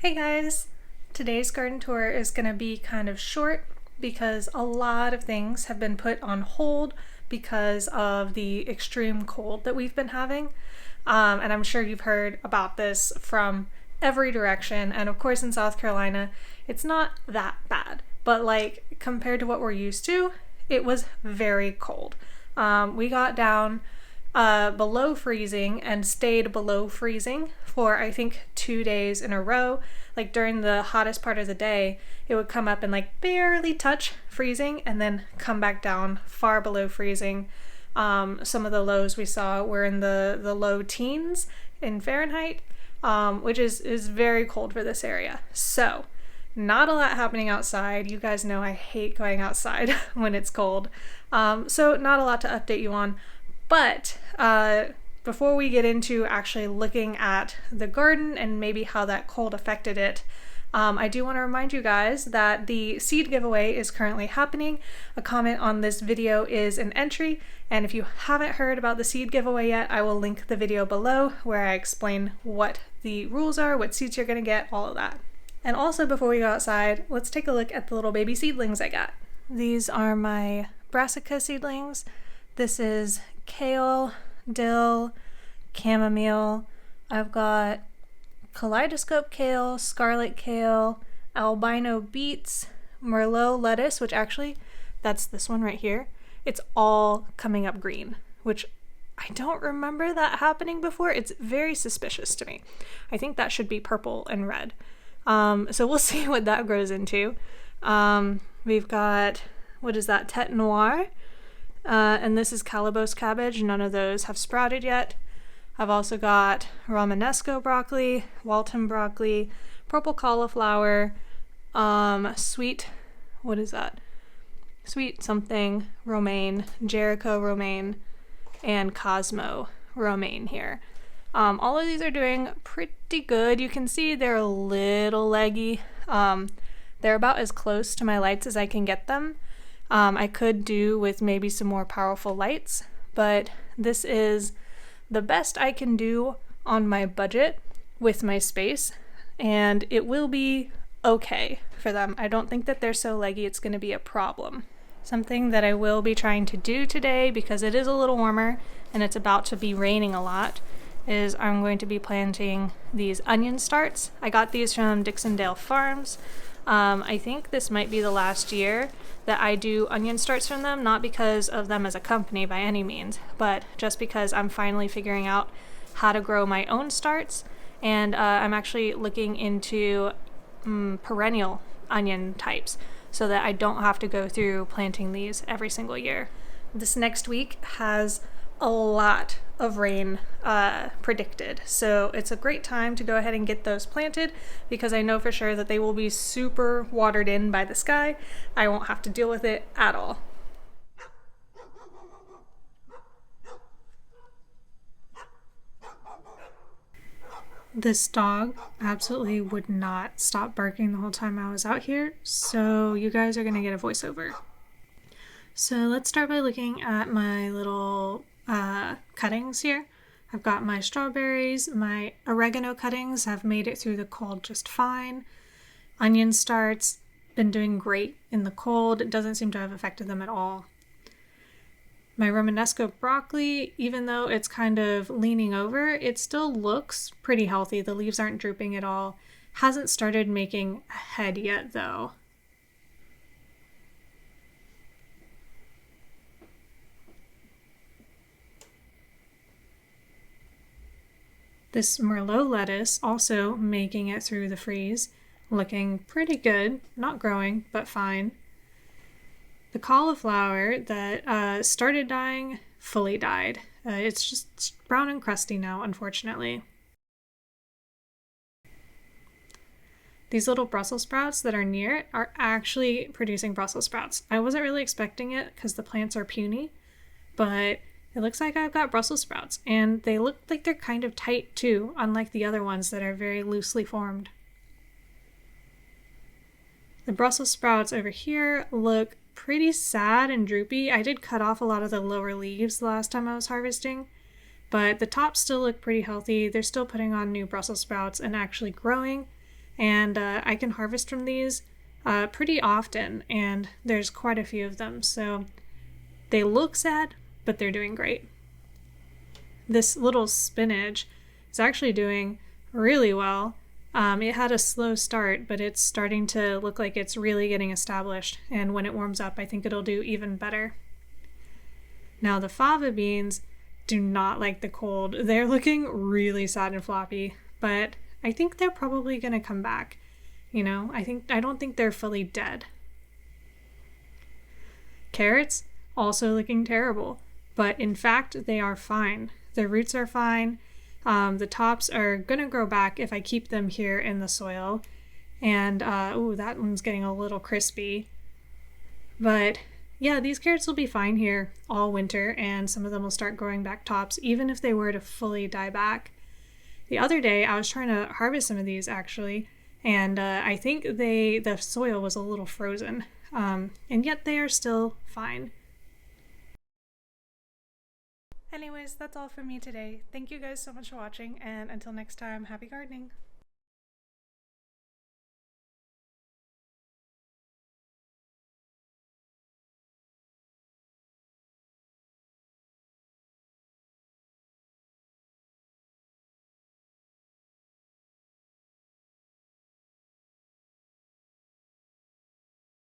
Hey guys! Today's garden tour is going to be kind of short because a lot of things have been put on hold because of the extreme cold that we've been having. And I'm sure you've heard about this from every direction. And of course in South Carolina, it's not that bad. But like compared to what we're used to, it was very cold. We got down below freezing and stayed below freezing for I think 2 days in a row. Like during the hottest part of the day, it would come up and like barely touch freezing and then come back down far below freezing. Some of the lows we saw were in the low teens in Fahrenheit, which is very cold for this area. So not a lot happening outside. You guys know I hate going outside when it's cold. So not a lot to update you on. But before we get into actually looking at the garden and maybe how that cold affected it, I do want to remind you guys that the seed giveaway is currently happening. A comment on this video is an entry, and if you haven't heard about the seed giveaway yet, I will link the video below where I explain what the rules are, what seeds you're going to get, all of that. And also before we go outside, let's take a look at the little baby seedlings I got. These are my brassica seedlings. This is kale, dill, chamomile. I've got kaleidoscope kale, scarlet kale, albino beets, merlot lettuce, which actually, that's this one right here. It's all coming up green, which I don't remember that happening before. It's very suspicious to me. I think that should be purple and red. So we'll see what that grows into. We've got, what is that, Tete Noir? And this is Calabos cabbage. None of those have sprouted yet. I've also got Romanesco broccoli, Walton broccoli, purple cauliflower, sweet, what is that? Sweet something romaine, Jericho romaine, and Cosmo romaine here. All of these are doing pretty good. You can see they're a little leggy. They're about as close to my lights as I can get them. I could do with maybe some more powerful lights, but this is the best I can do on my budget with my space, and it will be okay for them. I don't think that they're so leggy it's going to be a problem. Something that I will be trying to do today, because it is a little warmer and it's about to be raining a lot, is I'm going to be planting these onion starts. I got these from Dixondale Farms. I think this might be the last year that I do onion starts from them, not because of them as a company by any means, but just because I'm finally figuring out how to grow my own starts, and I'm actually looking into perennial onion types so that I don't have to go through planting these every single year. This next week has a lot of rain predicted, so it's a great time to go ahead and get those planted, because I know for sure that they will be super watered in by the sky. I won't have to deal with it at all. This dog absolutely would not stop barking the whole time I was out here, so you guys are gonna get a voiceover. So let's start by looking at my little cuttings here. I've got my strawberries. My oregano cuttings have made it through the cold just fine. Onion starts, been doing great in the cold. It doesn't seem to have affected them at all. My Romanesco broccoli, even though it's kind of leaning over, it still looks pretty healthy. The leaves aren't drooping at all. Hasn't started making a head yet though. This Merlot lettuce also making it through the freeze, looking pretty good, not growing, but fine. The cauliflower that started dying, fully died. It's just brown and crusty now, unfortunately. These little Brussels sprouts that are near it are actually producing Brussels sprouts. I wasn't really expecting it because the plants are puny, but it looks like I've got Brussels sprouts, and they look like they're kind of tight too, unlike the other ones that are very loosely formed. The Brussels sprouts over here look pretty sad and droopy. I did cut off a lot of the lower leaves the last time I was harvesting, but the tops still look pretty healthy. They're still putting on new Brussels sprouts and actually growing. and I can harvest from these pretty often, and there's quite a few of them, so they look sad, but they're doing great. This little spinach is actually doing really well. It had a slow start, but it's starting to look like it's really getting established, and when it warms up, I think it'll do even better. Now, the fava beans do not like the cold. They're looking really sad and floppy, but I think they're probably going to come back. I don't think they're fully dead. Carrots, also looking terrible, but in fact, they are fine. Their roots are fine. The tops are going to grow back if I keep them here in the soil. And, that one's getting a little crispy. But yeah, these carrots will be fine here all winter, and some of them will start growing back tops, even if they were to fully die back. The other day, I was trying to harvest some of these actually, and I think the soil was a little frozen, and yet they are still fine. Anyways, that's all from me today. Thank you guys so much for watching, and until next time, happy gardening!